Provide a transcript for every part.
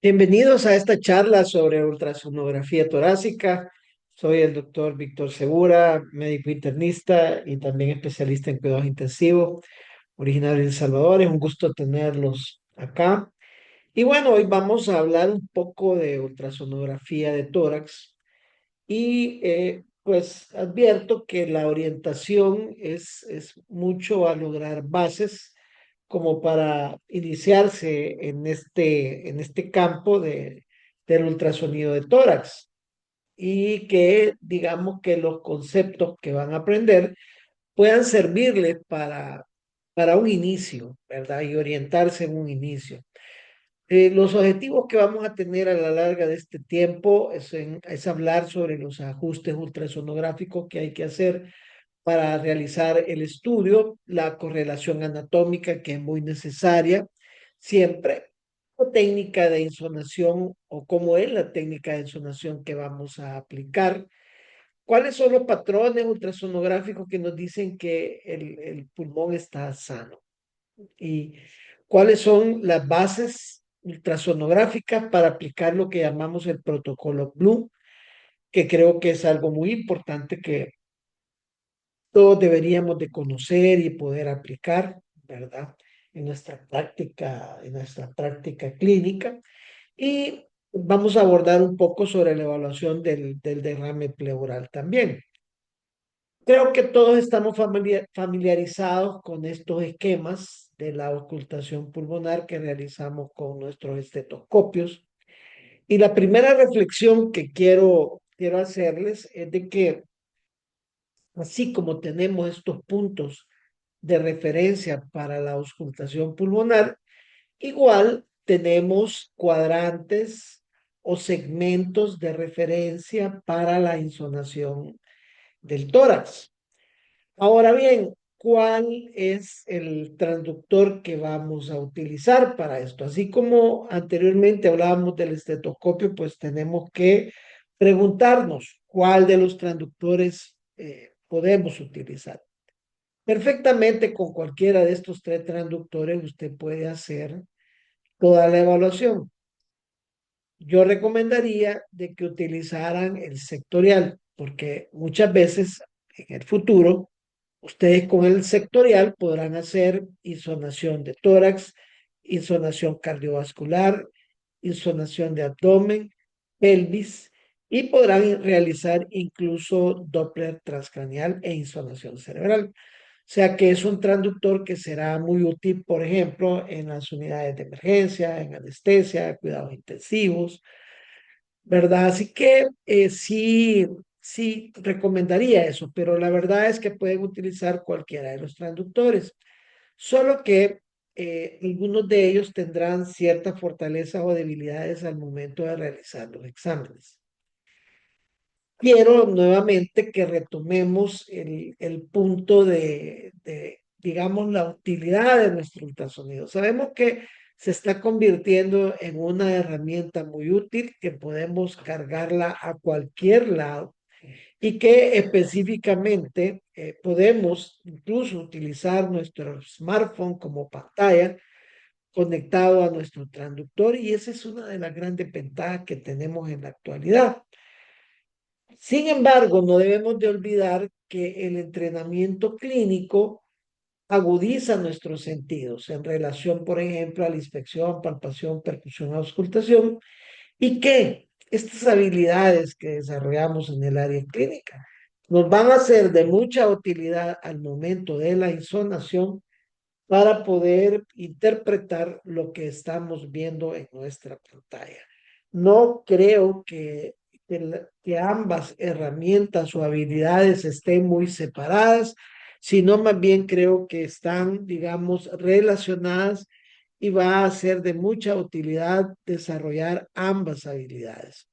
Bienvenidos a esta charla sobre ultrasonografía torácica. Soy el doctor Víctor Segura, médico internista y también especialista en cuidados intensivos, originario de El Salvador. Es un gusto tenerlos acá. Y bueno, hoy vamos a hablar un poco de ultrasonografía de tórax y pues advierto que la orientación es mucho a lograr bases como para iniciarse en este campo del ultrasonido de tórax y que digamos que los conceptos que van a aprender puedan servirles para un inicio, ¿verdad? Y orientarse en un inicio. Los objetivos que vamos a tener a la larga de este tiempo es hablar sobre los ajustes ultrasonográficos que hay que hacer para realizar el estudio, la correlación anatómica que es muy necesaria siempre, o técnica de insonación o cómo es la técnica de insonación que vamos a aplicar, cuáles son los patrones ultrasonográficos que nos dicen que el pulmón está sano y cuáles son las bases ultrasonográficas para aplicar lo que llamamos el protocolo Blue, que creo que es algo muy importante que todos deberíamos de conocer y poder aplicar, ¿verdad? En nuestra práctica clínica. Y vamos a abordar un poco sobre la evaluación del derrame pleural también. Creo que todos estamos familiarizados con estos esquemas de la ocultación pulmonar que realizamos con nuestros estetoscopios. Y la primera reflexión que quiero hacerles es de que así como tenemos estos puntos de referencia para la auscultación pulmonar, igual tenemos cuadrantes o segmentos de referencia para la insonación del tórax. Ahora bien, ¿cuál es el transductor que vamos a utilizar para esto? Así como anteriormente hablábamos del estetoscopio, pues tenemos que preguntarnos cuál de los transductores podemos utilizar. Perfectamente con cualquiera de estos tres transductores usted puede hacer toda la evaluación. Yo recomendaría de que utilizaran el sectorial, porque muchas veces en el futuro ustedes con el sectorial podrán hacer insonación de tórax, insonación cardiovascular, insonación de abdomen, pelvis y podrán realizar incluso Doppler transcranial e insonación cerebral. O sea que es un transductor que será muy útil, por ejemplo, en las unidades de emergencia, en anestesia, cuidados intensivos, ¿verdad? Así que sí recomendaría eso, pero la verdad es que pueden utilizar cualquiera de los transductores, solo que algunos de ellos tendrán cierta fortaleza o debilidades al momento de realizar los exámenes. Quiero nuevamente que retomemos el punto digamos, la utilidad de nuestro ultrasonido. Sabemos que se está convirtiendo en una herramienta muy útil, que podemos cargarla a cualquier lado y que específicamente podemos incluso utilizar nuestro smartphone como pantalla conectado a nuestro transductor y esa es una de las grandes ventajas que tenemos en la actualidad. Sin embargo, no debemos de olvidar que el entrenamiento clínico agudiza nuestros sentidos en relación, por ejemplo, a la inspección, palpación, percusión, auscultación, y que estas habilidades que desarrollamos en el área clínica nos van a ser de mucha utilidad al momento de la insonación para poder interpretar lo que estamos viendo en nuestra pantalla. No creo que ambas herramientas o habilidades estén muy separadas, sino más bien creo que están, digamos, relacionadas y va a ser de mucha utilidad desarrollar ambas habilidades.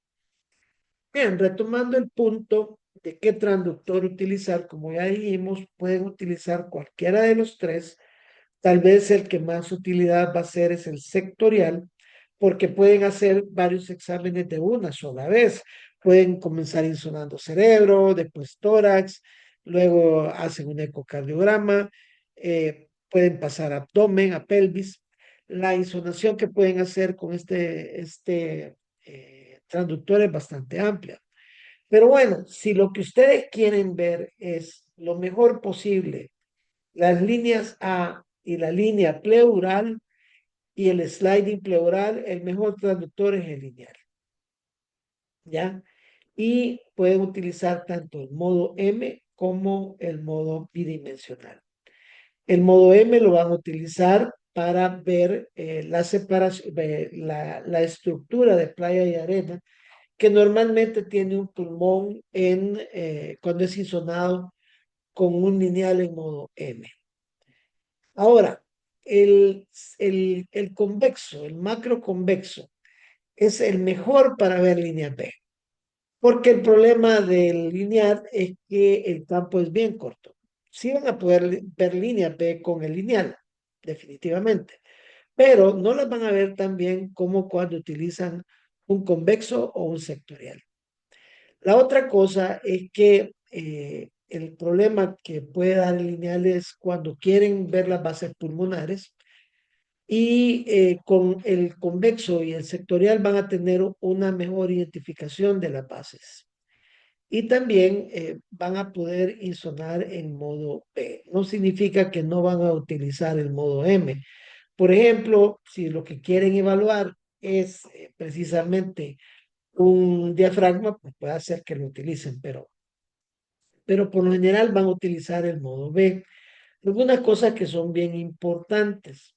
Bien, retomando el punto de qué transductor utilizar, como ya dijimos, pueden utilizar cualquiera de los tres. Tal vez el que más utilidad va a ser es el sectorial, porque pueden hacer varios exámenes de una sola vez. Pueden comenzar insonando cerebro, después tórax, luego hacen un ecocardiograma, pueden pasar a abdomen, a pelvis. la insonación que pueden hacer con transductor es bastante amplia. Pero bueno, si lo que ustedes quieren ver es lo mejor posible, las líneas A y la línea pleural y el sliding pleural, el mejor transductor es el lineal, ¿ya? Y pueden utilizar tanto el modo M como el modo bidimensional. El modo M lo van a utilizar para ver la separación, la estructura de playa y arena, que normalmente tiene un pulmón cuando es insonado con un lineal en modo M. Ahora, el convexo, el macroconvexo, es el mejor para ver línea B, porque el problema del lineal es que el campo es bien corto. Sí van a poder ver línea B con el lineal, definitivamente, pero no las van a ver tan bien como cuando utilizan un convexo o un sectorial. La otra cosa es que el problema que puede dar el lineal es cuando quieren ver las bases pulmonares y con el convexo y el sectorial van a tener una mejor identificación de las bases. Y también van a poder insonar en modo P. No significa que no van a utilizar el modo M. Por ejemplo, si lo que quieren evaluar es precisamente un diafragma, pues puede ser que lo utilicen, pero por lo general van a utilizar el modo B. Algunas cosas que son bien importantes.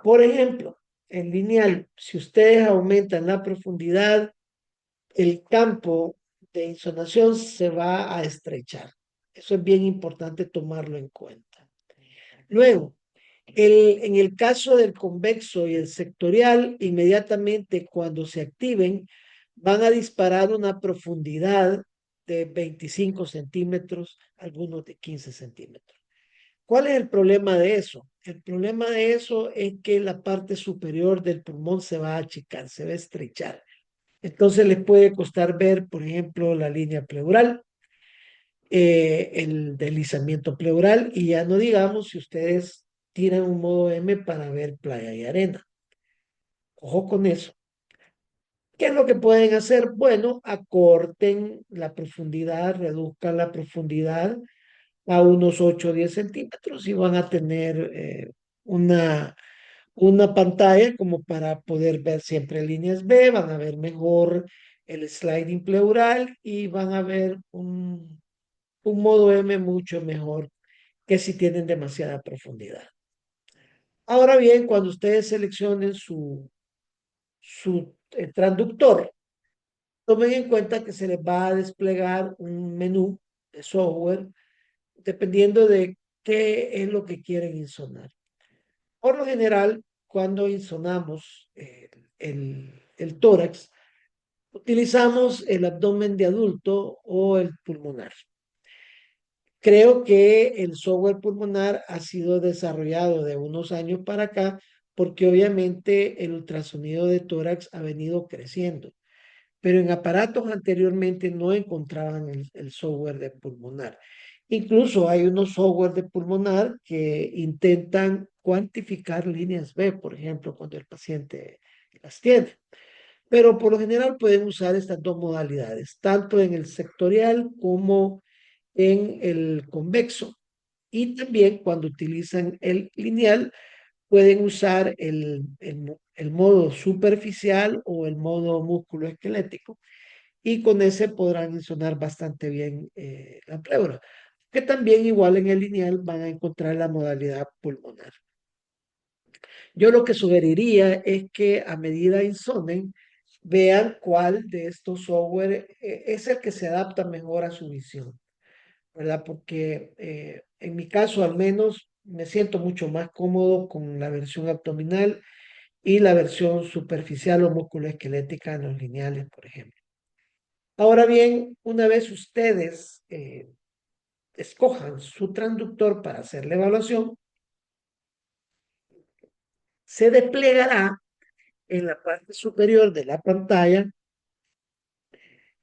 Por ejemplo, en lineal, si ustedes aumentan la profundidad, el campo de insonación se va a estrechar. Eso es bien importante tomarlo en cuenta. Luego, en el caso del convexo y el sectorial, inmediatamente cuando se activen, van a disparar una profundidad de 25 centímetros, algunos de 15 centímetros. ¿Cuál es el problema de eso? El problema de eso es que la parte superior del pulmón se va a achicar, se va a estrechar. Entonces les puede costar ver, por ejemplo, la línea pleural, el deslizamiento pleural y ya no digamos si ustedes tiran un modo M para ver playa y arena. Ojo con eso. ¿Qué es lo que pueden hacer? Bueno, acorten la profundidad, reduzcan la profundidad a unos 8 o 10 centímetros y van a tener una, una pantalla como para poder ver siempre líneas B, van a ver mejor el sliding pleural y van a ver un modo M mucho mejor que si tienen demasiada profundidad. Ahora bien, cuando ustedes seleccionen su transductor, tomen en cuenta que se les va a desplegar un menú de software dependiendo de qué es lo que quieren insonar. Por lo general, cuando insonamos el tórax, utilizamos el abdomen de adulto o el pulmonar. Creo que el software pulmonar ha sido desarrollado de unos años para acá porque obviamente el ultrasonido de tórax ha venido creciendo, pero en aparatos anteriormente no encontraban el software de pulmonar. Incluso hay unos software de pulmonar que intentan cuantificar líneas B, por ejemplo, cuando el paciente las tiene. Pero por lo general pueden usar estas dos modalidades, tanto en el sectorial como en el convexo. Y también cuando utilizan el lineal, pueden usar el modo superficial o el modo músculo esquelético y con ese podrán sonar bastante bien la pleura, que también igual en el lineal van a encontrar la modalidad pulmonar. Yo lo que sugeriría es que a medida insonen, vean cuál de estos software es el que se adapta mejor a su visión, ¿verdad? Porque en mi caso al menos me siento mucho más cómodo con la versión abdominal y la versión superficial o musculoesquelética en los lineales, por ejemplo. Ahora bien, una vez ustedes escojan su transductor para hacer la evaluación, se desplegará en la parte superior de la pantalla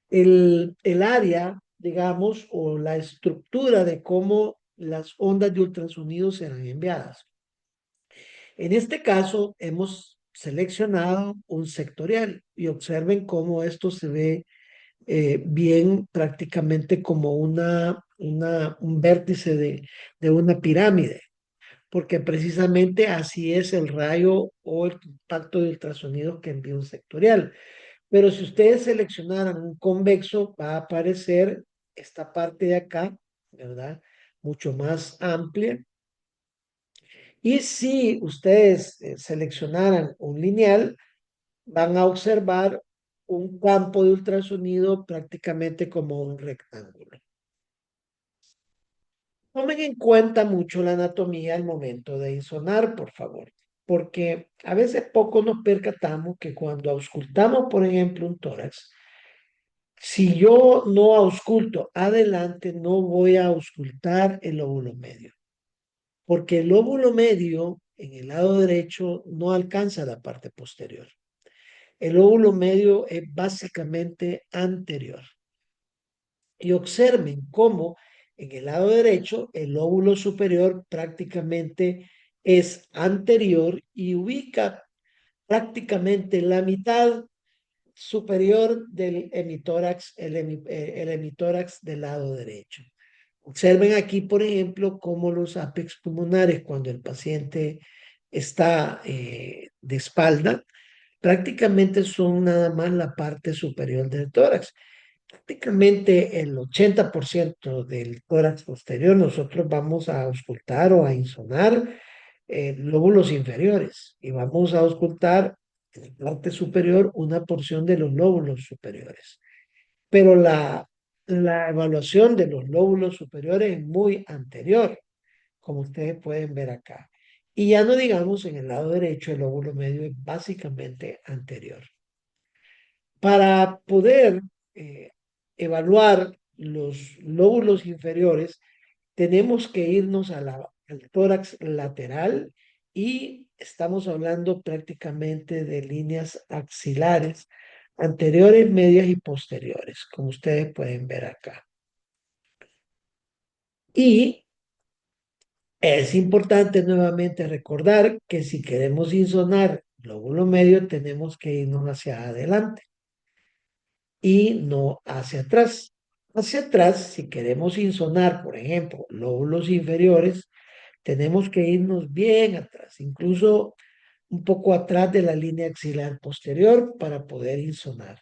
el área, digamos, o la estructura de cómo las ondas de ultrasonido serán enviadas. En este caso, hemos seleccionado un sectorial y observen cómo esto se ve bien prácticamente como un vértice de una pirámide, porque precisamente así es el rayo o el impacto de ultrasonido que envía un sectorial. Pero si ustedes seleccionaran un convexo, va a aparecer esta parte de acá, ¿verdad? Mucho más amplia. Y si ustedes seleccionaran un lineal, van a observar un campo de ultrasonido prácticamente como un rectángulo. Tomen en cuenta mucho la anatomía al momento de insonar, por favor, porque a veces poco nos percatamos que cuando auscultamos, por ejemplo, un tórax, si yo no ausculto adelante, no voy a auscultar el lóbulo medio, porque el lóbulo medio en el lado derecho no alcanza la parte posterior. El lóbulo medio es básicamente anterior. Y observen cómo en el lado derecho el lóbulo superior prácticamente es anterior y ubica prácticamente la mitad superior del hemitórax, el hemitórax del lado derecho. Observen aquí, por ejemplo, cómo los apex pulmonares, cuando el paciente está de espalda, prácticamente son nada más la parte superior del tórax. Prácticamente el 80% del tórax posterior nosotros vamos a auscultar o a insonar lóbulos inferiores y vamos a auscultar en la parte superior una porción de los lóbulos superiores. Pero la evaluación de los lóbulos superiores es muy anterior, como ustedes pueden ver acá. Y ya no digamos en el lado derecho, el lóbulo medio es básicamente anterior. Para poder eh, evaluar los lóbulos inferiores, tenemos que irnos al tórax lateral y estamos hablando prácticamente de líneas axilares anteriores, medias y posteriores, como ustedes pueden ver acá. Y es importante nuevamente recordar que si queremos insonar lóbulo medio, tenemos que irnos hacia adelante y no hacia atrás. Hacia atrás, si queremos insonar, por ejemplo, lóbulos inferiores, tenemos que irnos bien atrás, incluso un poco atrás de la línea axilar posterior para poder insonar.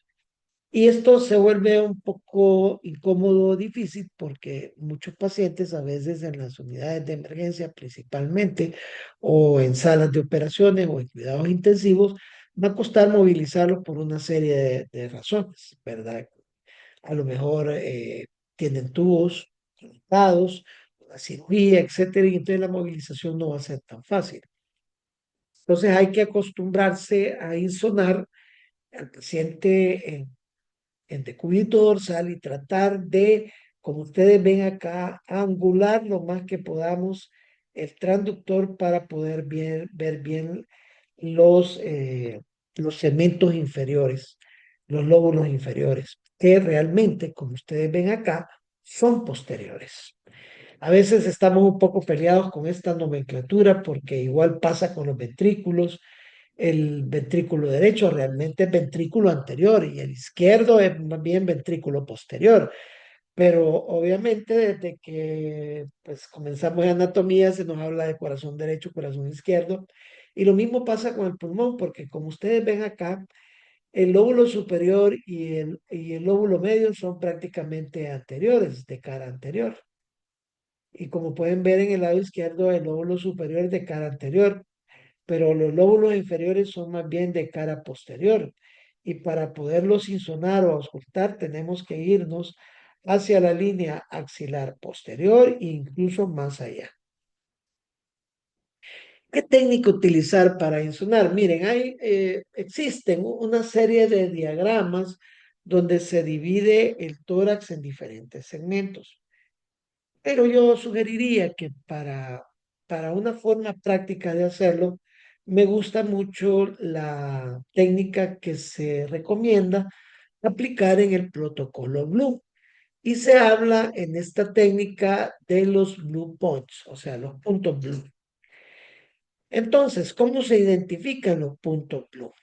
Y esto se vuelve un poco incómodo, difícil, porque muchos pacientes a veces en las unidades de emergencia principalmente, o en salas de operaciones o en cuidados intensivos, va a costar movilizarlos por una serie de razones, ¿verdad? A lo mejor tienen tubos conectados, la cirugía, etcétera, y entonces la movilización no va a ser tan fácil. Entonces hay que acostumbrarse a insonar al paciente en decúbito dorsal y tratar de, como ustedes ven acá, angular lo más que podamos el transductor para poder ver bien los, eh, los segmentos inferiores, los lóbulos inferiores, que realmente, como ustedes ven acá, son posteriores. A veces estamos un poco peleados con esta nomenclatura porque igual pasa con los ventrículos. El ventrículo derecho realmente es ventrículo anterior y el izquierdo es más bien ventrículo posterior. Pero obviamente desde que pues, comenzamos en anatomía se nos habla de corazón derecho, corazón izquierdo. Y lo mismo pasa con el pulmón, porque como ustedes ven acá, el lóbulo superior y el lóbulo medio son prácticamente anteriores, de cara anterior. Y como pueden ver en el lado izquierdo, el lóbulo superior es de cara anterior, pero los lóbulos inferiores son más bien de cara posterior. Y para poderlos insonar o auscultar, tenemos que irnos hacia la línea axilar posterior e incluso más allá. ¿Qué técnica utilizar para insonar? Miren, existen una serie de diagramas donde se divide el tórax en diferentes segmentos. Pero yo sugeriría que para una forma práctica de hacerlo, me gusta mucho la técnica que se recomienda aplicar en el protocolo Blue. Y se habla en esta técnica de los Blue Points, o sea, los puntos Blue. Entonces, ¿cómo se identifican los puntos blue?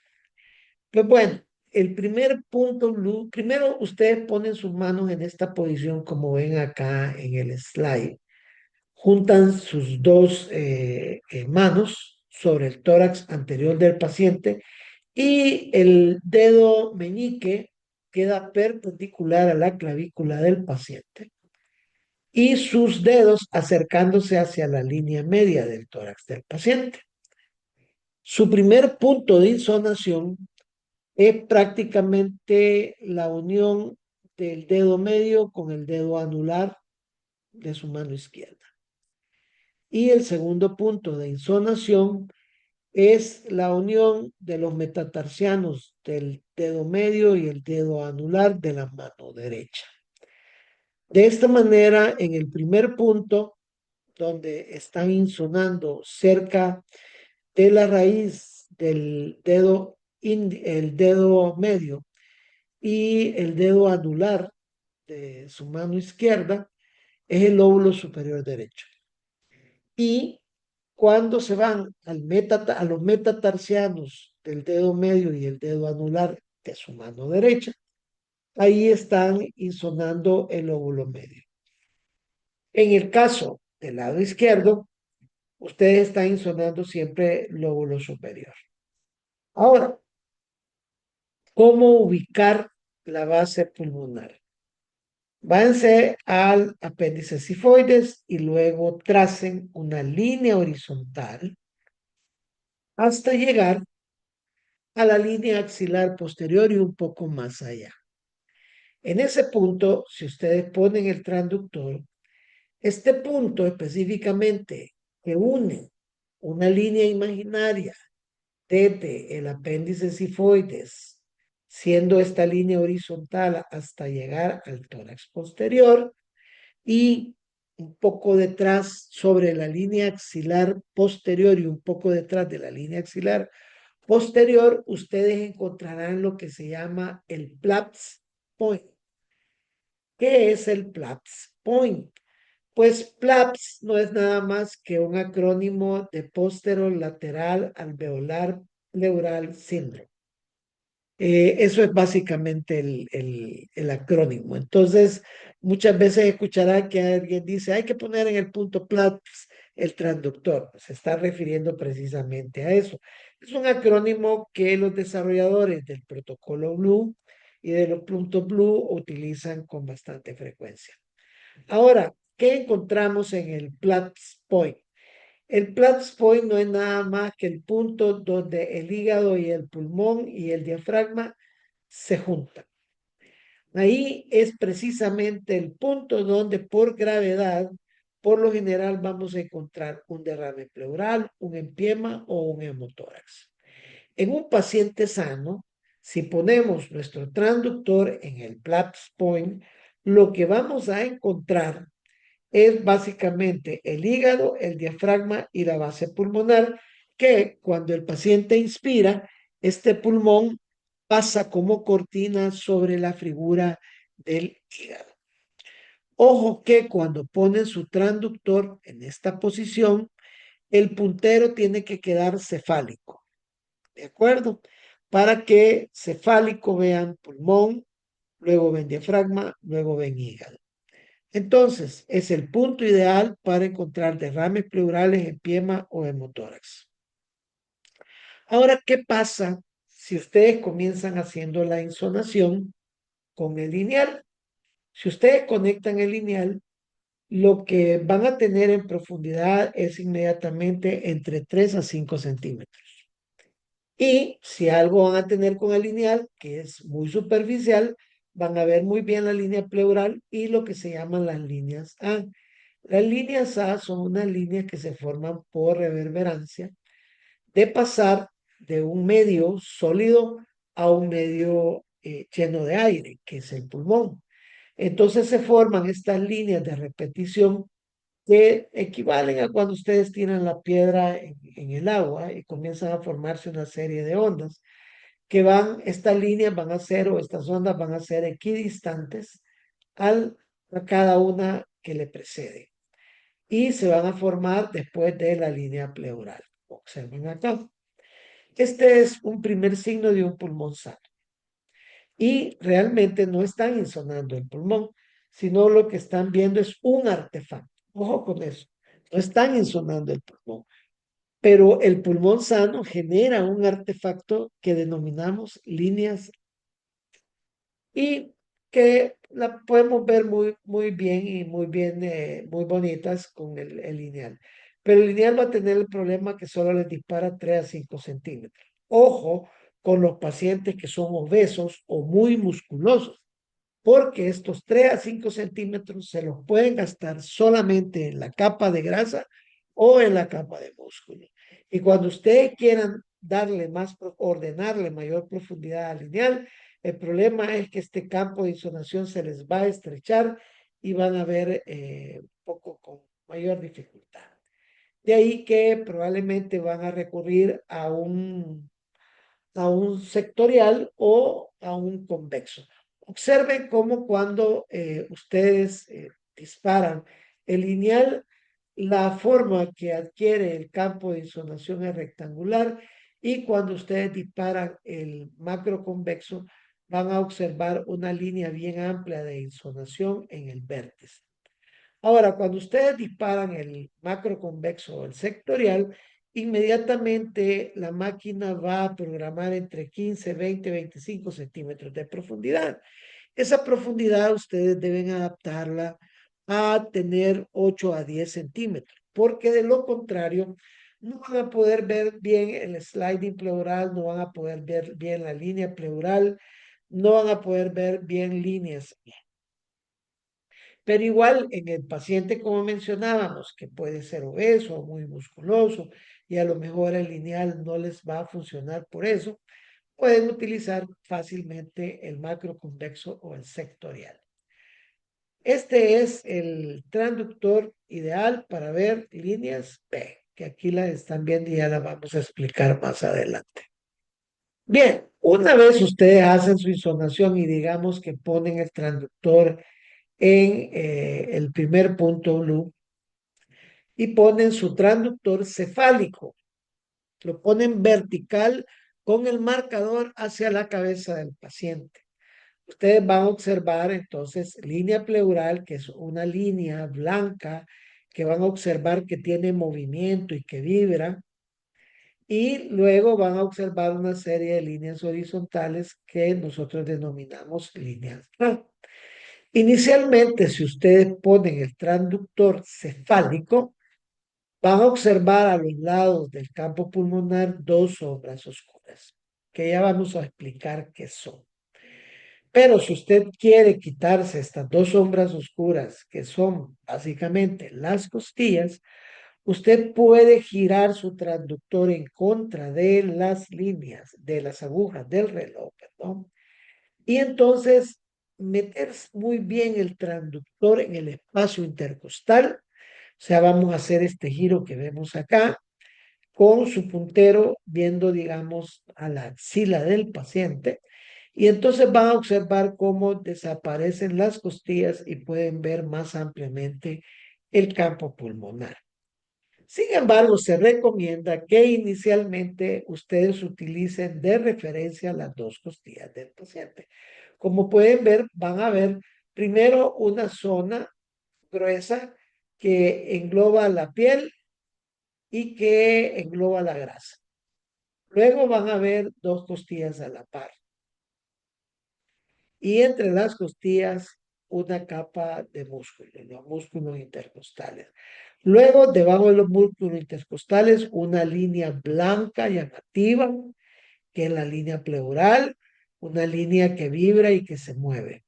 Pues bueno, el primer punto blue, primero ustedes ponen sus manos en esta posición como ven acá en el slide. Juntan sus dos manos sobre el tórax anterior del paciente y el dedo meñique queda perpendicular a la clavícula del paciente y sus dedos acercándose hacia la línea media del tórax del paciente. Su primer punto de insonación es prácticamente la unión del dedo medio con el dedo anular de su mano izquierda. Y el segundo punto de insonación es la unión de los metatarsianos del dedo medio y el dedo anular de la mano derecha. De esta manera, en el primer punto, donde están insonando cerca de la raíz del dedo, el dedo medio y el dedo anular de su mano izquierda, es el lóbulo superior derecho. Y cuando se van a los metatarsianos del dedo medio y el dedo anular de su mano derecha, ahí están insonando el lóbulo medio. En el caso del lado izquierdo, ustedes están insonando siempre el lóbulo superior. Ahora, ¿cómo ubicar la base pulmonar? Váyanse al apéndice cifoides y luego tracen una línea horizontal hasta llegar a la línea axilar posterior y un poco más allá. En ese punto, si ustedes ponen el transductor, este punto específicamente que une una línea imaginaria desde el apéndice cifoides, siendo esta línea horizontal hasta llegar al tórax posterior y un poco detrás sobre la línea axilar posterior y un poco detrás de la línea axilar posterior, ustedes encontrarán lo que se llama el PLAPS Point. ¿Qué es el PLAPS Point? Pues PLAPS no es nada más que un acrónimo de Posterolateral Alveolar Pleural Syndrome. Eso es básicamente el acrónimo. Entonces, muchas veces escuchará que alguien dice, hay que poner en el punto PLAPS el transductor. Se está refiriendo precisamente a eso. Es un acrónimo que los desarrolladores del protocolo Blue y de los puntos Blue utilizan con bastante frecuencia. Ahora, ¿qué encontramos en el PLAPS Point? El Platts Point no es nada más que el punto donde el hígado y el pulmón y el diafragma se juntan. Ahí es precisamente el punto donde por gravedad, por lo general vamos a encontrar un derrame pleural, un empiema o un hemotórax. En un paciente sano, si ponemos nuestro transductor en el Platts Point, lo que vamos a encontrar es básicamente el hígado, el diafragma y la base pulmonar, que cuando el paciente inspira, este pulmón pasa como cortina sobre la figura del hígado. Ojo que cuando ponen su transductor en esta posición, el puntero tiene que quedar cefálico, ¿de acuerdo? Para que cefálico vean pulmón, luego ven diafragma, luego ven hígado. Entonces, es el punto ideal para encontrar derrames pleurales, empiema o hemotórax. Ahora, ¿qué pasa si ustedes comienzan haciendo la insonación con el lineal? Si ustedes conectan el lineal, lo que van a tener en profundidad es inmediatamente entre 3 a 5 centímetros. Y si algo van a tener con el lineal, que es muy superficial, van a ver muy bien la línea pleural y lo que se llaman las líneas A. Las líneas A son unas líneas que se forman por reverberancia de pasar de un medio sólido a un medio lleno de aire, que es el pulmón. Entonces se forman estas líneas de repetición que equivalen a cuando ustedes tiran la piedra en el agua y comienzan a formarse una serie de ondas que estas líneas van a ser, o estas ondas van a ser equidistantes a cada una que le precede y se van a formar después de la línea pleural. Observen acá. Este es un primer signo de un pulmón sano. Y realmente no están insonando el pulmón, sino lo que están viendo es un artefacto. Ojo con eso. No están insonando el pulmón. Pero el pulmón sano genera un artefacto que denominamos líneas y que la podemos ver muy bien y muy bonitas con el lineal. Pero el lineal va a tener el problema que solo les dispara 3 a 5 centímetros. Ojo con los pacientes que son obesos o muy musculosos, porque estos 3 a 5 centímetros se los pueden gastar solamente en la capa de grasa o en la capa de músculo. Y cuando ustedes quieran darle más, ordenarle mayor profundidad al lineal, el problema es que este campo de insonación se les va a estrechar y van a ver un poco con mayor dificultad. De ahí que probablemente van a recurrir a un sectorial o a un convexo. Observen cómo cuando ustedes disparan el lineal, la forma que adquiere el campo de insonación es rectangular y cuando ustedes disparan el macro convexo, van a observar una línea bien amplia de insonación en el vértice. Ahora, cuando ustedes disparan el macro convexo o el sectorial, inmediatamente la máquina va a programar entre 15, 20, 25 centímetros de profundidad. Esa profundidad ustedes deben adaptarla a tener 8 a 10 centímetros, porque de lo contrario no van a poder ver bien el sliding pleural, no van a poder ver bien la línea pleural, no van a poder ver bien líneas. Pero igual en el paciente, como mencionábamos, que puede ser obeso o muy musculoso y a lo mejor el lineal no les va a funcionar por eso, pueden utilizar fácilmente el macroconvexo o el sectorial. Este es el transductor ideal para ver líneas P, que aquí la están viendo y ya la vamos a explicar más adelante. Bien, una vez ustedes hacen su insonación y digamos que ponen el transductor en el primer punto blue y ponen su transductor cefálico. Lo ponen vertical con el marcador hacia la cabeza del paciente. Ustedes van a observar entonces línea pleural, que es una línea blanca, que van a observar que tiene movimiento y que vibra. Y luego van a observar una serie de líneas horizontales que nosotros denominamos líneas. Inicialmente, si ustedes ponen el transductor cefálico, van a observar a los lados del campo pulmonar dos sombras oscuras, que ya vamos a explicar qué son. Pero si usted quiere quitarse estas dos sombras oscuras, que son básicamente las costillas, usted puede girar su transductor en contra de las líneas, de las agujas del reloj, perdón, y entonces meter muy bien el transductor en el espacio intercostal. O sea, vamos a hacer este giro que vemos acá con su puntero viendo, digamos, a la axila del paciente. Y entonces van a observar cómo desaparecen las costillas y pueden ver más ampliamente el campo pulmonar. Sin embargo, se recomienda que inicialmente ustedes utilicen de referencia las dos costillas del paciente. Como pueden ver, van a ver primero una zona gruesa que engloba la piel y que engloba la grasa. Luego van a ver dos costillas a la par. Y entre las costillas una capa de músculo, los músculos intercostales. Luego, debajo de los músculos intercostales, una línea blanca llamativa, que es la línea pleural, una línea que vibra y que se mueve.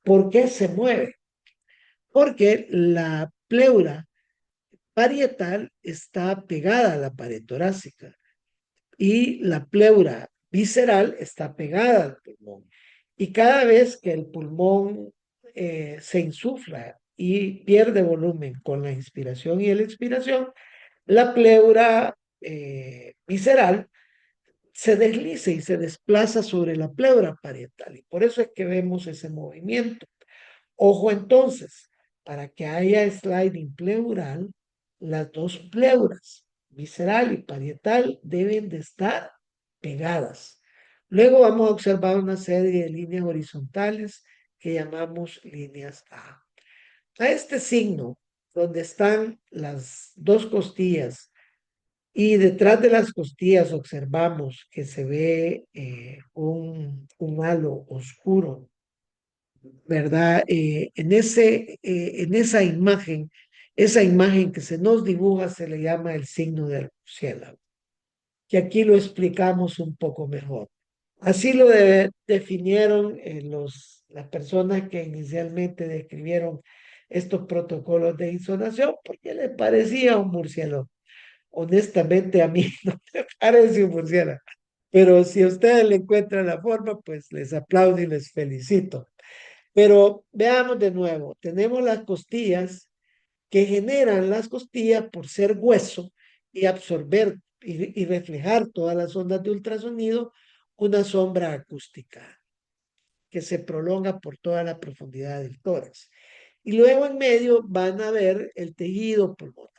¿Por qué se mueve? Porque la pleura parietal está pegada a la pared torácica y la pleura visceral está pegada al pulmón. Y cada vez que el pulmón se insufla y pierde volumen con la inspiración y la expiración, la pleura visceral se desliza y se desplaza sobre la pleura parietal. Y por eso es que vemos ese movimiento. Ojo entonces, para que haya sliding pleural, las dos pleuras visceral y parietal deben de estar pegadas. Luego vamos a observar una serie de líneas horizontales que llamamos líneas A. A este signo, donde están las dos costillas y detrás de las costillas observamos que se ve un halo oscuro, ¿verdad? En esa imagen que se nos dibuja se le llama el signo del murciélago, que aquí lo explicamos un poco mejor. Así lo definieron las personas que inicialmente describieron estos protocolos de insolación, porque les parecía un murciélago. Honestamente, a mí no me parece un murciélago. Pero si a ustedes le encuentran la forma, pues les aplaudo y les felicito. Pero veamos de nuevo, tenemos las costillas que generan las costillas por ser hueso y absorber y reflejar todas las ondas de ultrasonido, una sombra acústica que se prolonga por toda la profundidad del tórax. Y luego en medio van a ver el tejido pulmonar.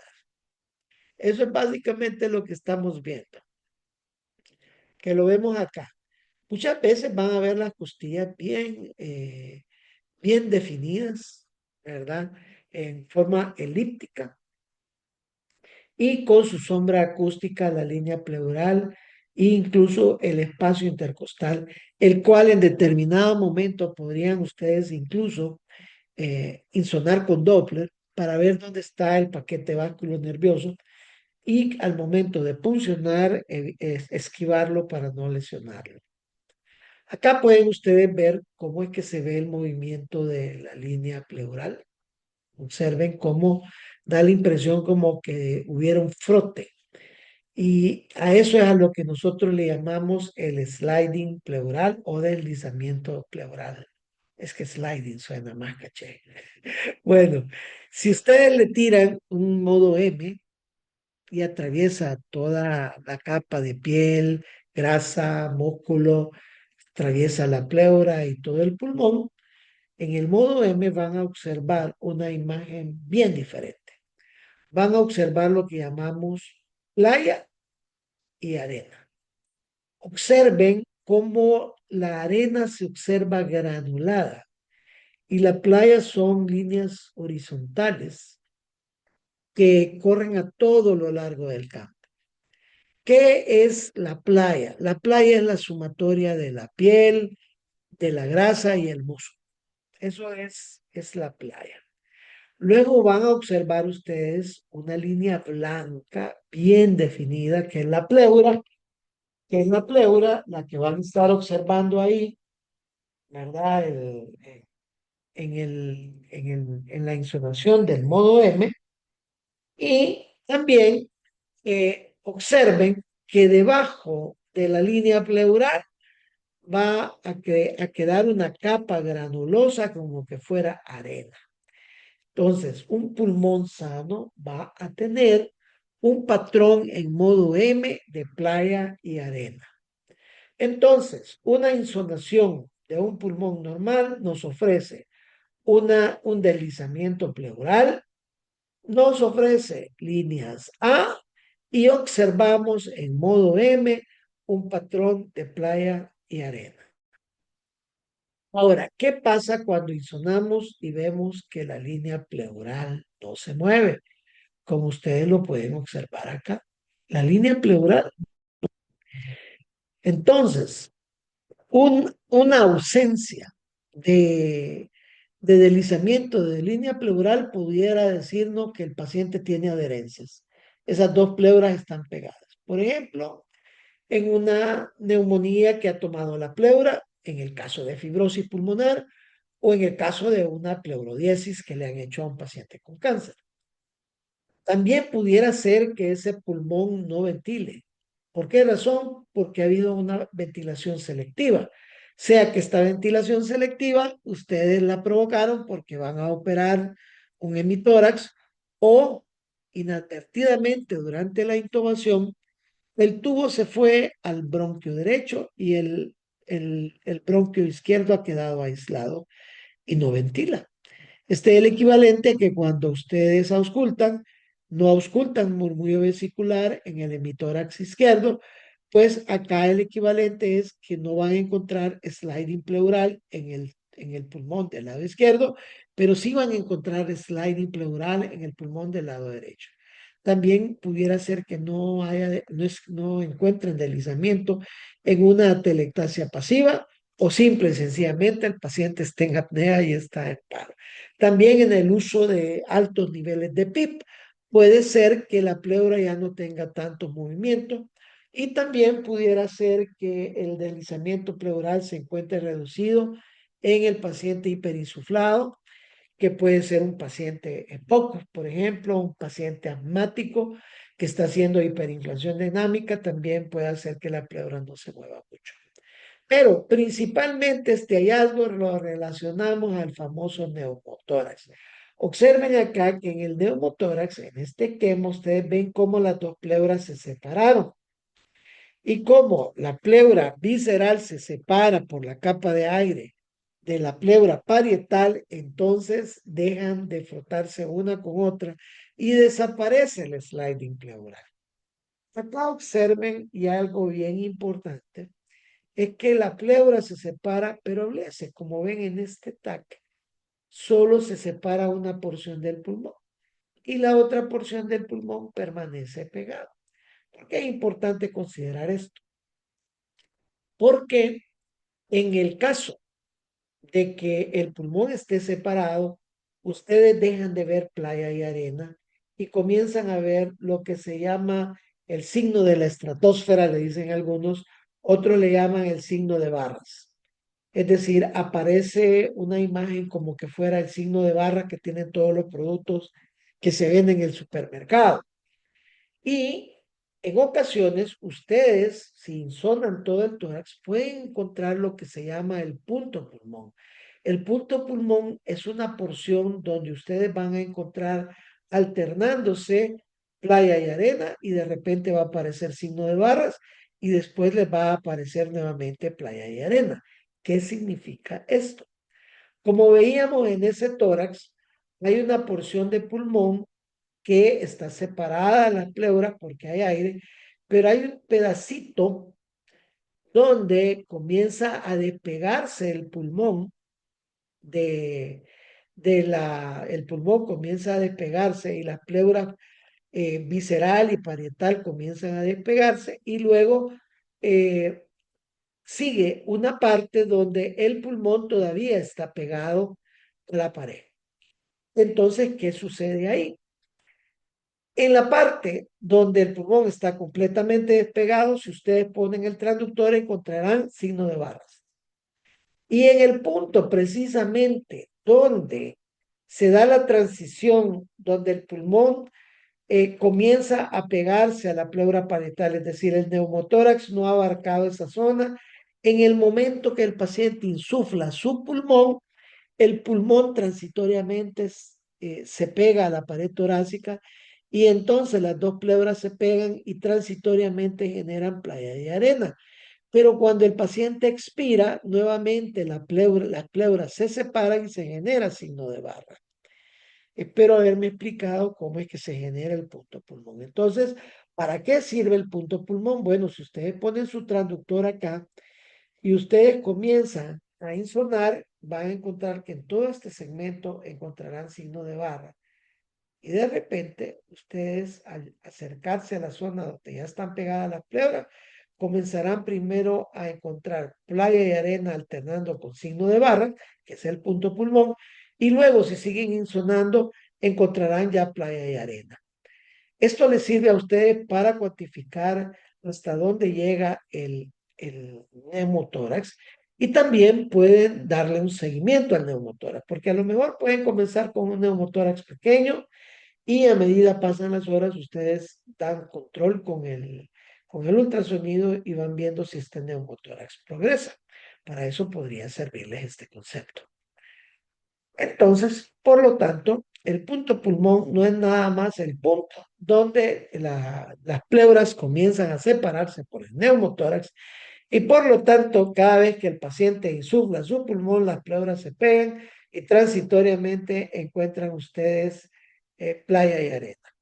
Eso es básicamente lo que estamos viendo, que lo vemos acá. Muchas veces van a ver las costillas bien definidas, ¿verdad? En forma elíptica y con su sombra acústica, la línea pleural e incluso el espacio intercostal, el cual en determinado momento podrían ustedes incluso insonar con Doppler para ver dónde está el paquete básculo nervioso y al momento de puncionar, esquivarlo para no lesionarlo. Acá pueden ustedes ver cómo es que se ve el movimiento de la línea pleural. Observen cómo da la impresión como que hubiera un frote. Y a eso es a lo que nosotros le llamamos el sliding pleural o deslizamiento pleural. Es que sliding suena más caché. Bueno, si ustedes le tiran un modo M y atraviesa toda la capa de piel, grasa, músculo, atraviesa la pleura y todo el pulmón, en el modo M van a observar una imagen bien diferente. Van a observar lo que llamamos playa y arena. Observen cómo la arena se observa granulada y la playa son líneas horizontales que corren a todo lo largo del campo. ¿Qué es la playa? La playa es la sumatoria de la piel, de la grasa y el músculo. Eso es la playa. Luego van a observar ustedes una línea blanca bien definida, que es la pleura, la que van a estar observando ahí, ¿verdad? En la insolación del modo M. Y también observen que debajo de la línea pleural va a quedar una capa granulosa como que fuera arena. Entonces, un pulmón sano va a tener un patrón en modo M de playa y arena. Entonces, una insolación de un pulmón normal nos ofrece un deslizamiento pleural, nos ofrece líneas A y observamos en modo M un patrón de playa y arena. Ahora, ¿qué pasa cuando insonamos y vemos que la línea pleural no se mueve? Como ustedes lo pueden observar acá. La línea pleural. Entonces, una ausencia de deslizamiento de línea pleural pudiera decirnos que el paciente tiene adherencias. Esas dos pleuras están pegadas. Por ejemplo, en una neumonía que ha tomado la pleura, en el caso de fibrosis pulmonar o en el caso de una pleurodiesis que le han hecho a un paciente con cáncer. También pudiera ser que ese pulmón no ventile. ¿Por qué razón? Porque ha habido una ventilación selectiva. Sea que esta ventilación selectiva ustedes la provocaron porque van a operar un hemitórax o inadvertidamente durante la intubación el tubo se fue al bronquio derecho y el bronquio izquierdo ha quedado aislado y no ventila. Este es el equivalente a que cuando ustedes auscultan no auscultan murmullo vesicular en el hemitórax izquierdo, pues acá el equivalente es que no van a encontrar sliding pleural en el pulmón del lado izquierdo, pero sí van a encontrar sliding pleural en el pulmón del lado derecho. También pudiera ser que no haya, no encuentren deslizamiento en una atelectasia pasiva o simple y sencillamente el paciente está en apnea y está en paro. También en el uso de altos niveles de PIP, puede ser que la pleura ya no tenga tanto movimiento y también pudiera ser que el deslizamiento pleural se encuentre reducido en el paciente hiperinsuflado, que puede ser un paciente EPOC, por ejemplo, un paciente asmático que está haciendo hiperinflación dinámica, también puede hacer que la pleura no se mueva mucho. Pero principalmente este hallazgo lo relacionamos al famoso neumotórax. Observen acá que en el neumotórax, en este esquema, ustedes ven cómo las dos pleuras se separaron. Y como la pleura visceral se separa por la capa de aire de la pleura parietal, entonces dejan de frotarse una con otra y desaparece el sliding pleural. Acá observen y algo bien importante es que la pleura se separa, pero blese, como ven en este TAC, solo se separa una porción del pulmón y la otra porción del pulmón permanece pegada. ¿Por qué es importante considerar esto? Porque en el caso de que el pulmón esté separado, ustedes dejan de ver playa y arena y comienzan a ver lo que se llama el signo de la estratosfera, le dicen algunos, otros le llaman el signo de barras. Es decir, aparece una imagen como que fuera el signo de barra que tienen todos los productos que se venden en el supermercado. Y en ocasiones, ustedes, si insonan todo el tórax, pueden encontrar lo que se llama el punto pulmón. El punto pulmón es una porción donde ustedes van a encontrar alternándose playa y arena y de repente va a aparecer signo de barras y después les va a aparecer nuevamente playa y arena. ¿Qué significa esto? Como veíamos en ese tórax, hay una porción de pulmón que está separada de las pleuras porque hay aire, pero hay un pedacito donde comienza a despegarse el pulmón de, el pulmón comienza a despegarse y las pleuras visceral y parietal comienzan a despegarse y luego eh, sigue una parte donde el pulmón todavía está pegado a la pared. Entonces, ¿qué sucede ahí? En la parte donde el pulmón está completamente despegado, si ustedes ponen el transductor encontrarán signo de barras. Y en el punto precisamente donde se da la transición, donde el pulmón comienza a pegarse a la pleura parietal, es decir, el neumotórax no ha abarcado esa zona, en el momento que el paciente insufla su pulmón, el pulmón transitoriamente se pega a la pared torácica y entonces las dos pleuras se pegan y transitoriamente generan playa de arena. Pero cuando el paciente expira, nuevamente las pleuras se separan y se genera signo de barra. Espero haberme explicado cómo es que se genera el punto pulmón. Entonces, ¿para qué sirve el punto pulmón? Bueno, si ustedes ponen su transductor acá, y ustedes comienzan a insonar, van a encontrar que en todo este segmento encontrarán signo de barra. Y de repente, ustedes al acercarse a la zona donde ya están pegadas las pleuras, comenzarán primero a encontrar playa y arena alternando con signo de barra, que es el punto pulmón, y luego si siguen insonando, encontrarán ya playa y arena. Esto les sirve a ustedes para cuantificar hasta dónde llega el neumotórax y también pueden darle un seguimiento al neumotórax, porque a lo mejor pueden comenzar con un neumotórax pequeño y a medida pasan las horas ustedes dan control con el ultrasonido y van viendo si este neumotórax progresa. Para eso podría servirles este concepto. Entonces, por lo tanto, el punto pulmón no es nada más el punto donde las pleuras comienzan a separarse por el neumotórax y por lo tanto, cada vez que el paciente insufla su pulmón, las pleuras se pegan y transitoriamente encuentran ustedes playa y arena.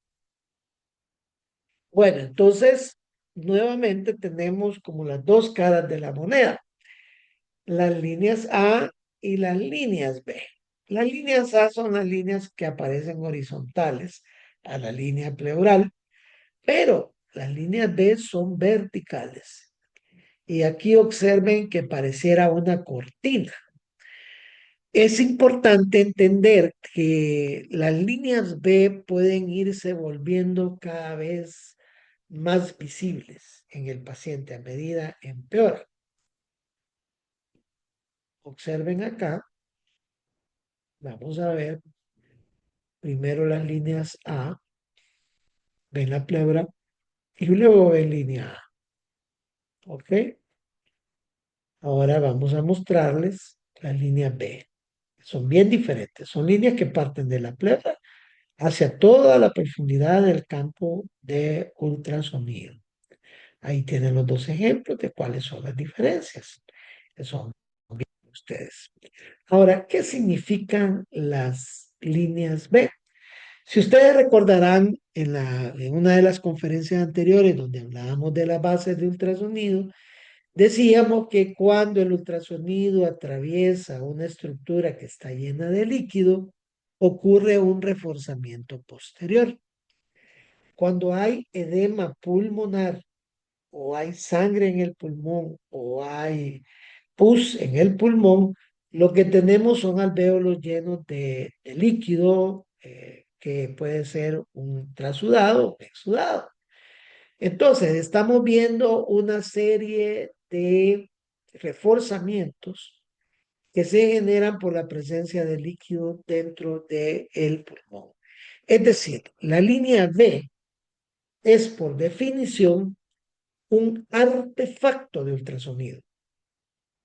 Bueno, entonces, nuevamente tenemos como las dos caras de la moneda, las líneas A y las líneas B. Las líneas A son las líneas que aparecen horizontales a la línea pleural, pero las líneas B son verticales. Y aquí observen que pareciera una cortina. Es importante entender que las líneas B pueden irse volviendo cada vez más visibles en el paciente a medida empeora. Observen acá, vamos a ver primero las líneas A, ven la pleura y luego ven línea A. ¿Ok? Ahora vamos a mostrarles las líneas B. Son bien diferentes. Son líneas que parten de la pleura hacia toda la profundidad del campo de ultrasonido. Ahí tienen los dos ejemplos de cuáles son las diferencias. Que son bien ustedes. Ahora, ¿qué significan las líneas B? Si ustedes recordarán en una de las conferencias anteriores donde hablábamos de las bases de ultrasonido, decíamos que cuando el ultrasonido atraviesa una estructura que está llena de líquido, ocurre un reforzamiento posterior. Cuando hay edema pulmonar o hay sangre en el pulmón o hay pus en el pulmón, lo que tenemos son alvéolos llenos de líquido que puede ser un trasudado o exudado. Entonces, estamos viendo una serie de reforzamientos que se generan por la presencia de líquido dentro del pulmón. Es decir, la línea B es por definición un artefacto de ultrasonido.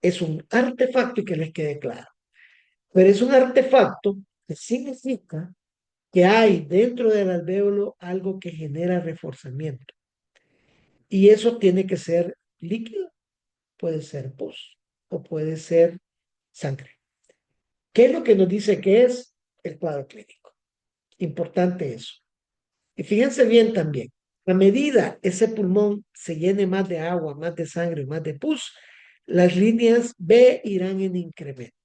Es un artefacto y que les quede claro. Pero es un artefacto que significa que hay dentro del alvéolo algo que genera reforzamiento. Y eso tiene que ser líquido, puede ser pus o puede ser sangre. ¿Qué es lo que nos dice que es el cuadro clínico? Importante eso. Y fíjense bien también, a medida ese pulmón se llene más de agua, más de sangre, más de pus, las líneas B irán en incremento.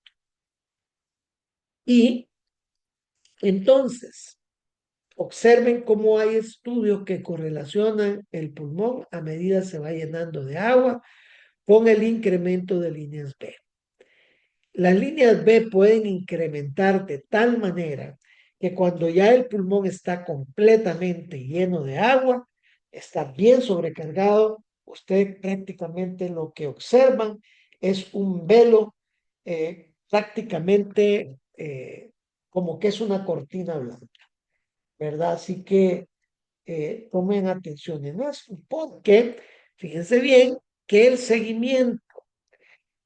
Y entonces, observen cómo hay estudios que correlacionan el pulmón a medida se va llenando de agua con el incremento de líneas B. Las líneas B pueden incrementar de tal manera que cuando ya el pulmón está completamente lleno de agua, está bien sobrecargado, usted prácticamente lo que observan es un velo prácticamente como que es una cortina blanca, ¿verdad? Así que tomen atención en eso, porque fíjense bien que el seguimiento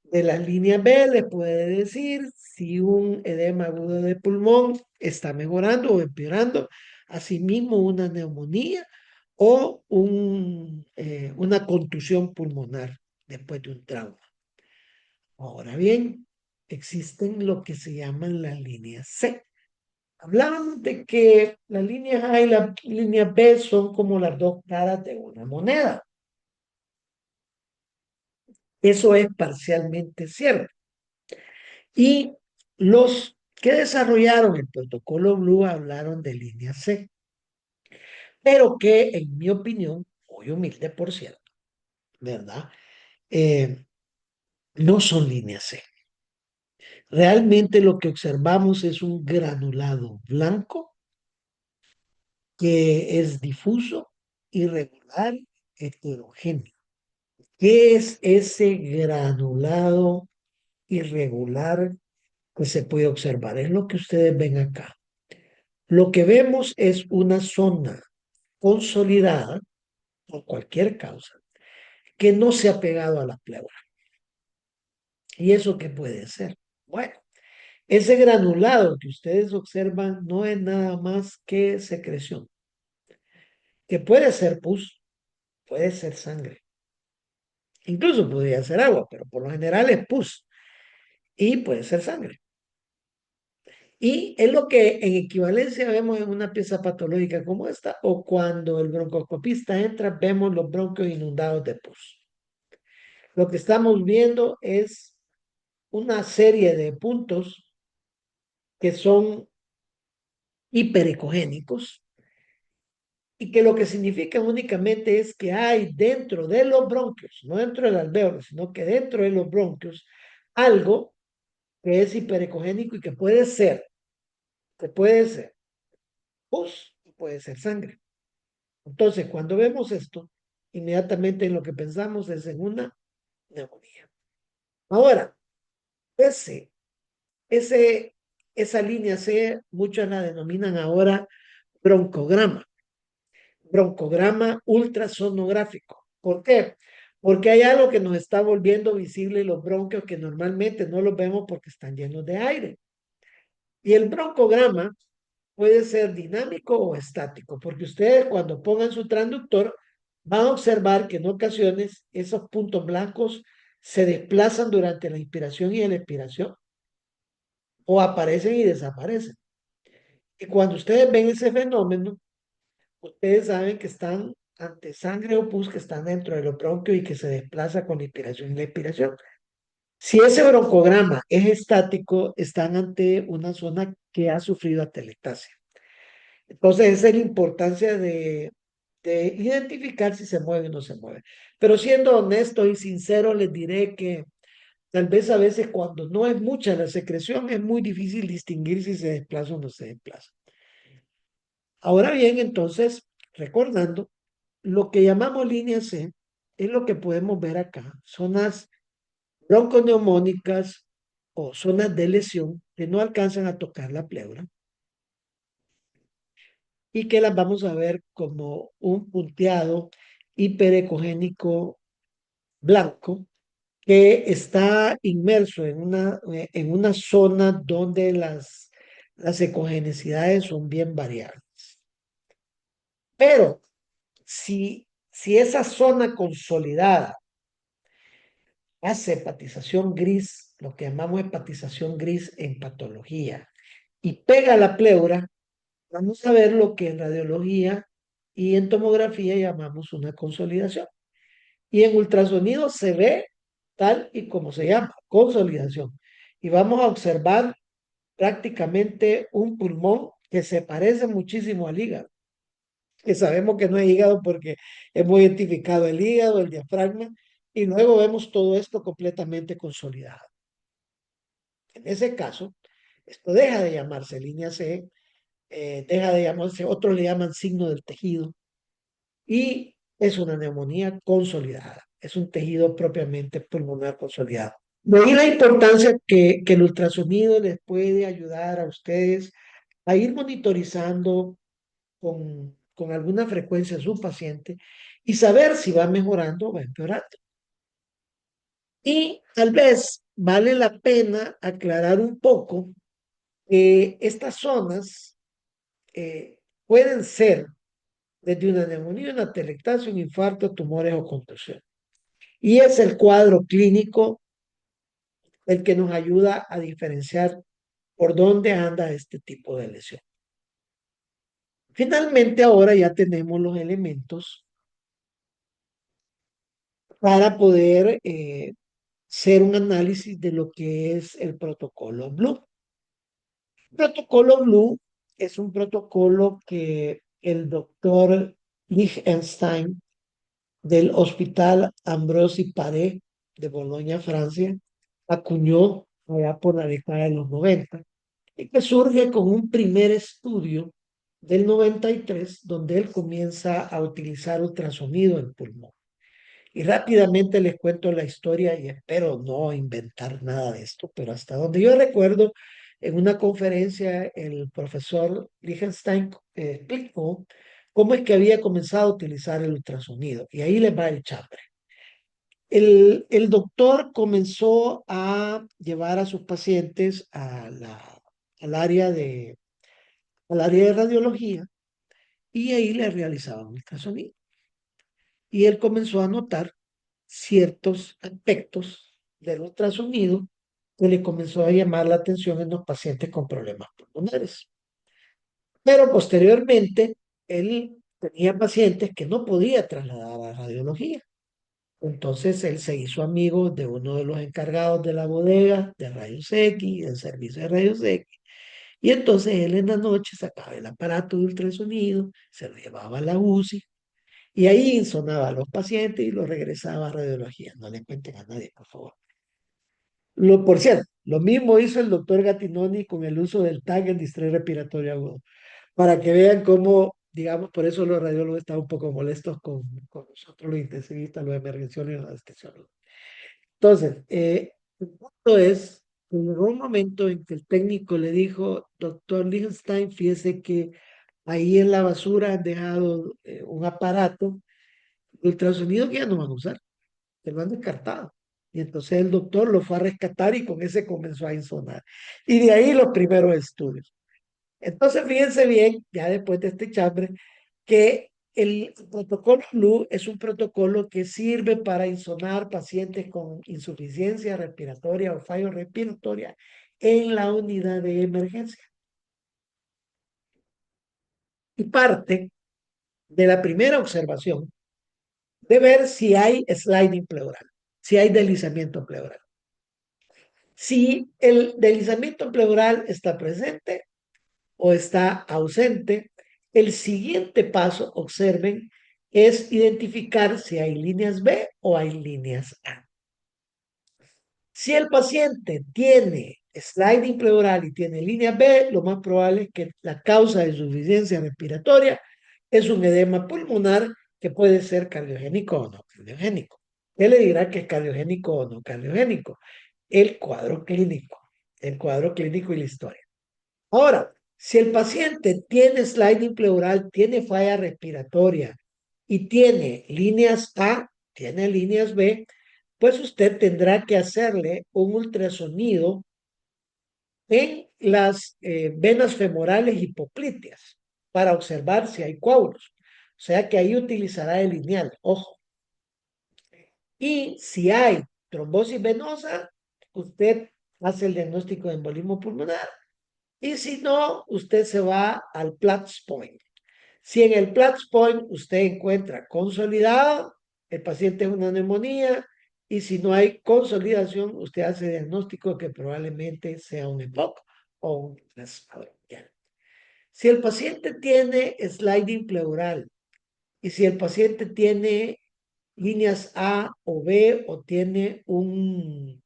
de la línea B le puede decir si un edema agudo de pulmón está mejorando o empeorando, asimismo una neumonía o una contusión pulmonar después de un trauma. Ahora bien, existen lo que se llaman las líneas C. Hablábamos de que las líneas A y la línea B son como las dos caras de una moneda. Eso es parcialmente cierto. Y los que desarrollaron el protocolo Blue hablaron de línea C, pero que en mi opinión, muy humilde por cierto, ¿verdad? Eh, no son líneas C. Realmente lo que observamos es un granulado blanco que es difuso, irregular, heterogéneo. ¿Qué es ese granulado irregular que se puede observar? Es lo que ustedes ven acá. Lo que vemos es una zona consolidada por cualquier causa que no se ha pegado a la pleura. ¿Y eso qué puede ser? Bueno, ese granulado que ustedes observan no es nada más que secreción, que puede ser pus, puede ser sangre, incluso podría ser agua, pero por lo general es pus y puede ser sangre. Y es lo que en equivalencia vemos en una pieza patológica como esta, o cuando el broncoscopista entra, vemos los bronquios inundados de pus. Lo que estamos viendo es una serie de puntos que son hiperecogénicos y que lo que significa únicamente es que hay dentro de los bronquios, no dentro del alvéolo, sino que dentro de los bronquios, algo que es hiperecogénico y que puede ser pus y puede ser sangre. Entonces, cuando vemos esto, inmediatamente en lo que pensamos es en una neumonía. Ahora, ese, ese, esa línea C, muchos la denominan ahora broncograma, broncograma ultrasonográfico. ¿Por qué? Porque hay algo que nos está volviendo visible los bronquios que normalmente no los vemos porque están llenos de aire. Y el broncograma puede ser dinámico o estático, porque ustedes cuando pongan su transductor van a observar que en ocasiones esos puntos blancos se desplazan durante la inspiración y la expiración o aparecen y desaparecen. Y cuando ustedes ven ese fenómeno, ustedes saben que están ante sangre o pus que están dentro de los bronquios y que se desplaza con la inspiración y la expiración. Si ese broncograma es estático, están ante una zona que ha sufrido atelectasia. Entonces, esa es la importancia de identificar si se mueve o no se mueve. Pero siendo honesto y sincero, les diré que tal vez a veces cuando no es mucha la secreción, es muy difícil distinguir si se desplaza o no se desplaza. Ahora bien, entonces, recordando, lo que llamamos línea C es lo que podemos ver acá, zonas bronconeumónicas o zonas de lesión que no alcanzan a tocar la pleura y que las vamos a ver como un punteado hiperecogénico blanco que está inmerso en una zona donde las ecogenicidades son bien variables. Pero si esa zona consolidada hace hepatización gris, lo que llamamos hepatización gris en patología, y pega la pleura, vamos a ver lo que en radiología y en tomografía llamamos una consolidación. Y en ultrasonido se ve tal y como se llama, consolidación. Y vamos a observar prácticamente un pulmón que se parece muchísimo al hígado, que sabemos que no es hígado porque hemos identificado el hígado, el diafragma, y luego vemos todo esto completamente consolidado. En ese caso, esto deja de llamarse línea C, deja de llamarse, otros le llaman signo del tejido, y es una neumonía consolidada, es un tejido propiamente pulmonar consolidado. De ahí la importancia que el ultrasonido les puede ayudar a ustedes a ir monitorizando con alguna frecuencia a su paciente y saber si va mejorando o va empeorando. Y tal vez vale la pena aclarar un poco que estas zonas pueden ser desde una neumonía, una atelectasia, un infarto, tumores o contusión. Y es el cuadro clínico el que nos ayuda a diferenciar por dónde anda este tipo de lesión. Finalmente, ahora ya tenemos los elementos para poder hacer un análisis de lo que es el protocolo Blue. El protocolo Blue es un protocolo que el doctor Liechtenstein del Hospital Ambrosi Paré de Bolonia, Francia, acuñó allá por la década de los 90 y que surge con un primer estudio del 93 donde él comienza a utilizar ultrasonido en pulmón. Y rápidamente les cuento la historia y espero no inventar nada de esto, pero hasta donde yo recuerdo, en una conferencia el profesor Liechtenstein explicó cómo es que había comenzado a utilizar el ultrasonido. Y ahí les va el chambre. El doctor comenzó a llevar a sus pacientes al área al área de radiología y ahí le realizaban ultrasonido. Y él comenzó a notar ciertos aspectos del ultrasonido que le comenzó a llamar la atención en los pacientes con problemas pulmonares. Pero posteriormente, él tenía pacientes que no podía trasladar a radiología. Entonces él se hizo amigo de uno de los encargados de la bodega de rayos X, del servicio de rayos X. Y entonces él en la noche sacaba el aparato de ultrasonido, se lo llevaba a la UCI y ahí sonaba a los pacientes y los regresaba a radiología. No le cuenten a nadie, por favor. Por cierto, lo mismo hizo el doctor Gattinoni con el uso del TAG, el distrés respiratorio agudo, para que vean cómo, digamos, por eso los radiólogos están un poco molestos con nosotros, los intensivistas, los emergenciólogos y los anestesiólogos. Entonces, el punto es que llegó un momento en que el técnico le dijo, doctor Lichtenstein, fíjese que ahí en la basura han dejado un aparato de ultrasonido que ya no van a usar, que lo han descartado. Y entonces el doctor lo fue a rescatar y con ese comenzó a insonar. Y de ahí los primeros estudios. Entonces, fíjense bien, ya después de este chambre, que el protocolo FLU es un protocolo que sirve para insonar pacientes con insuficiencia respiratoria o fallo respiratoria en la unidad de emergencia. Y parte de la primera observación de ver si hay sliding pleural, si hay deslizamiento pleural. Si el deslizamiento pleural está presente, o está ausente, el siguiente paso, observen, es identificar si hay líneas B o hay líneas A. Si el paciente tiene sliding pleural y tiene línea B, lo más probable es que la causa de insuficiencia respiratoria es un edema pulmonar que puede ser cardiogénico o no cardiogénico. Él le dirá que es cardiogénico o no cardiogénico. El cuadro clínico y la historia. Ahora, si el paciente tiene sliding pleural, tiene falla respiratoria y tiene líneas A, tiene líneas B, pues usted tendrá que hacerle un ultrasonido en las venas femorales hipoplíteas para observar si hay coágulos. O sea que ahí utilizará el lineal, ojo. Y si hay trombosis venosa, usted hace el diagnóstico de embolismo pulmonar. Y si no, usted se va al Platts Point. Si en el Platts Point usted encuentra consolidado, el paciente es una neumonía, y si no hay consolidación, usted hace diagnóstico que probablemente sea un EPOC o un respirador. Si el paciente tiene sliding pleural y si el paciente tiene líneas A o B o tiene un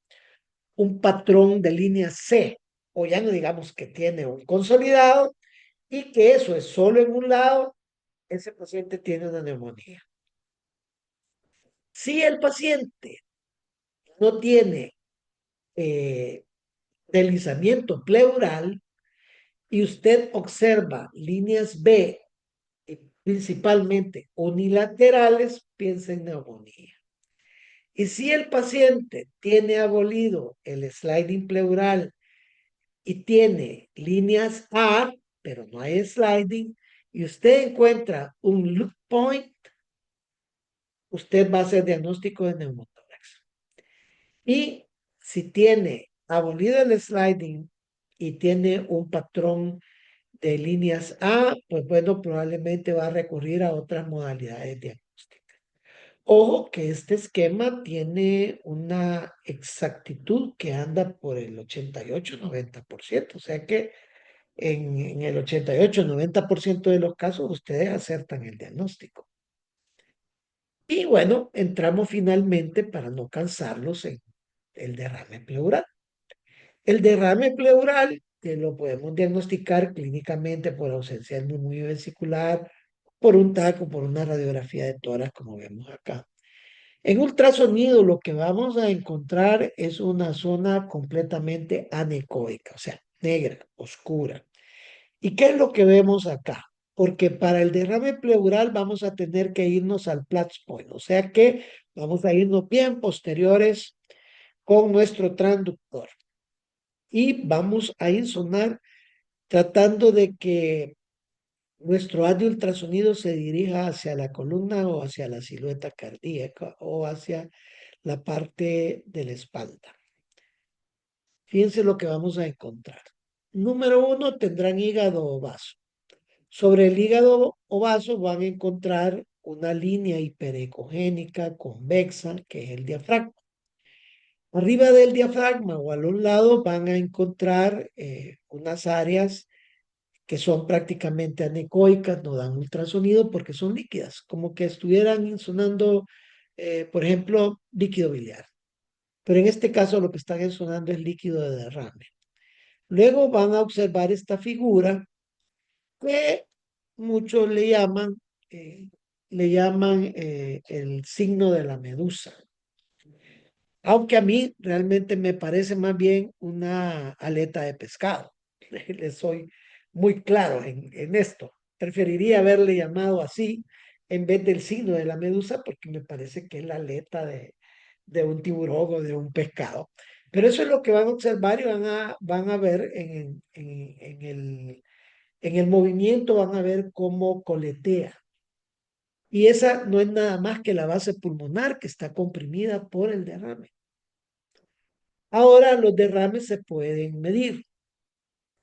patrón de línea C, o ya no digamos que tiene un consolidado, y que eso es solo en un lado, ese paciente tiene una neumonía. Si el paciente no tiene deslizamiento pleural y usted observa líneas B, principalmente unilaterales, piensa en neumonía. Y si el paciente tiene abolido el sliding pleural y tiene líneas A, pero no hay sliding, y usted encuentra un loop point, usted va a hacer diagnóstico de neumotórax. Y si tiene abolido el sliding y tiene un patrón de líneas A, pues bueno, probablemente va a recurrir a otras modalidades diagnósticas. Ojo que este esquema tiene una exactitud que anda por el 88-90%, o sea que en el 88-90% de los casos ustedes acertan el diagnóstico. Y bueno, entramos finalmente, para no cansarlos, en el derrame pleural. El derrame pleural, que lo podemos diagnosticar clínicamente por ausencia del murmullo vesicular, por un TAC o por una radiografía de tórax, como vemos acá. En ultrasonido lo que vamos a encontrar es una zona completamente anecoica, o sea, negra, oscura. ¿Y qué es lo que vemos acá? Porque para el derrame pleural vamos a tener que irnos al Platts Point, o sea que vamos a irnos bien posteriores con nuestro transductor. Y vamos a insonar tratando de que nuestro haz de ultrasonido se dirija hacia la columna o hacia la silueta cardíaca o hacia la parte de la espalda. Fíjense lo que vamos a encontrar. Número uno, tendrán hígado o vaso. Sobre el hígado o vaso van a encontrar una línea hiperecogénica convexa, que es el diafragma. Arriba del diafragma o a los lados van a encontrar unas áreas que son prácticamente anecoicas, no dan ultrasonido porque son líquidas, como que estuvieran sonando, por ejemplo, líquido biliar. Pero en este caso lo que están sonando es líquido de derrame. Luego van a observar esta figura que muchos le llaman el signo de la medusa. Aunque a mí realmente me parece más bien una aleta de pescado. Le soy muy claro en esto. Preferiría haberle llamado así en vez del signo de la medusa porque me parece que es la aleta de un tiburón o de un pescado. Pero eso es lo que van a observar y van a ver en el movimiento, van a ver cómo coletea. Y esa no es nada más que la base pulmonar que está comprimida por el derrame. Ahora los derrames se pueden medir.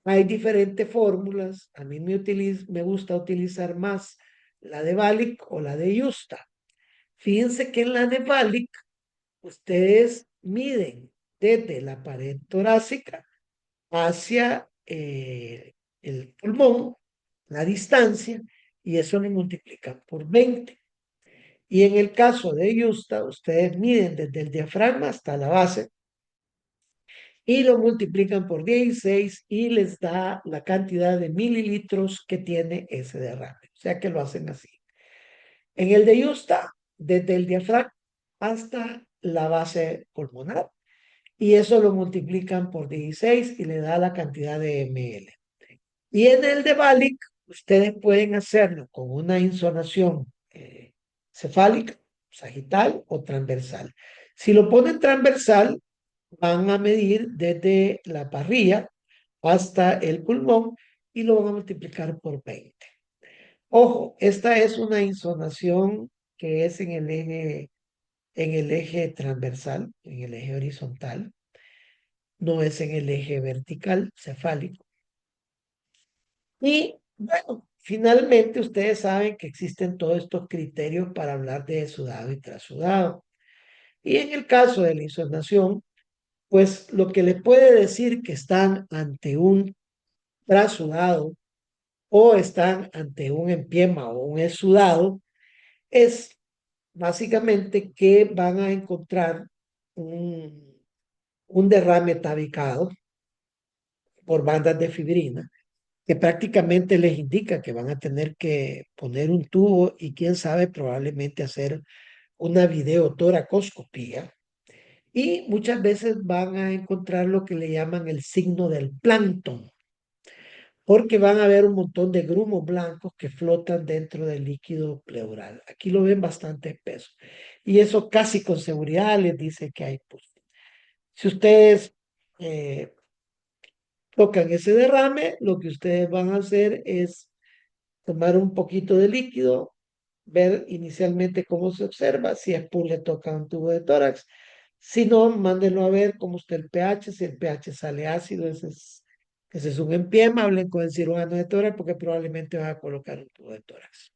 Hay diferentes fórmulas. A mí me gusta utilizar más la de Balic o la de Justa. Fíjense que en la de Balic ustedes miden desde la pared torácica hacia el pulmón, la distancia, y eso lo multiplican por 20. Y en el caso de Justa, ustedes miden desde el diafragma hasta la base y lo multiplican por 16 y les da la cantidad de mililitros que tiene ese derrame. O sea que lo hacen así. En el de Justa, desde el diafragma hasta la base pulmonar y eso lo multiplican por 16 y le da la cantidad de ml. Y en el de Balic, ustedes pueden hacerlo con una insonación cefálica, sagital o transversal. Si lo ponen transversal, van a medir desde la parrilla hasta el pulmón y lo van a multiplicar por 20. Ojo, esta es una insonación que es en el eje transversal, en el eje horizontal, no es en el eje vertical, cefálico. Y bueno, finalmente ustedes saben que existen todos estos criterios para hablar de sudado y trasudado. Y en el caso de la insonación, pues lo que les puede decir que están ante un trasudado o están ante un empiema o un exudado es básicamente que van a encontrar un derrame tabicado por bandas de fibrina que prácticamente les indica que van a tener que poner un tubo y quién sabe, probablemente hacer una videotoracoscopía. Y muchas veces van a encontrar lo que le llaman el signo del plancton, porque van a ver un montón de grumos blancos que flotan dentro del líquido pleural. Aquí lo ven bastante espeso. Y eso casi con seguridad les dice que hay pus. Si ustedes tocan ese derrame, lo que ustedes van a hacer es tomar un poquito de líquido, ver inicialmente cómo se observa, si es pus le toca un tubo de tórax, si no, mándenlo a ver cómo está el pH, si el pH sale ácido, ese es un empiema, hablen con el cirujano de tórax porque probablemente van a colocar un tubo de tórax.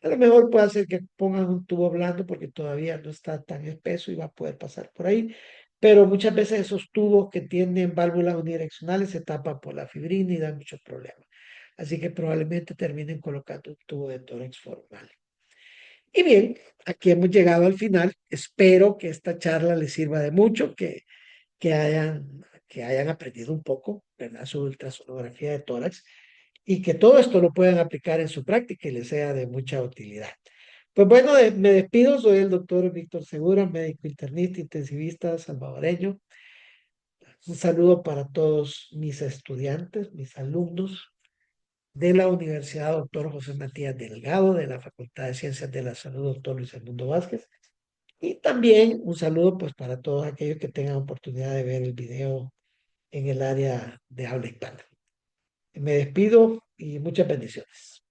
A lo mejor puede ser que pongan un tubo blando porque todavía no está tan espeso y va a poder pasar por ahí. Pero muchas veces esos tubos que tienen válvulas unidireccionales se tapan por la fibrina y dan muchos problemas. Así que probablemente terminen colocando un tubo de tórax formal. Y bien, aquí hemos llegado al final. Espero que esta charla les sirva de mucho, que que hayan aprendido un poco, ¿verdad?, sobre ultrasonografía de tórax y que todo esto lo puedan aplicar en su práctica y les sea de mucha utilidad. Pues bueno, me despido. Soy el doctor Víctor Segura, médico internista, intensivista salvadoreño. Un saludo para todos mis estudiantes, mis alumnos de la Universidad Doctor José Matías Delgado, de la Facultad de Ciencias de la Salud, doctor Luis Edmundo Vázquez. Y también un saludo pues para todos aquellos que tengan oportunidad de ver el video en el área de habla hispana. Me despido y muchas bendiciones.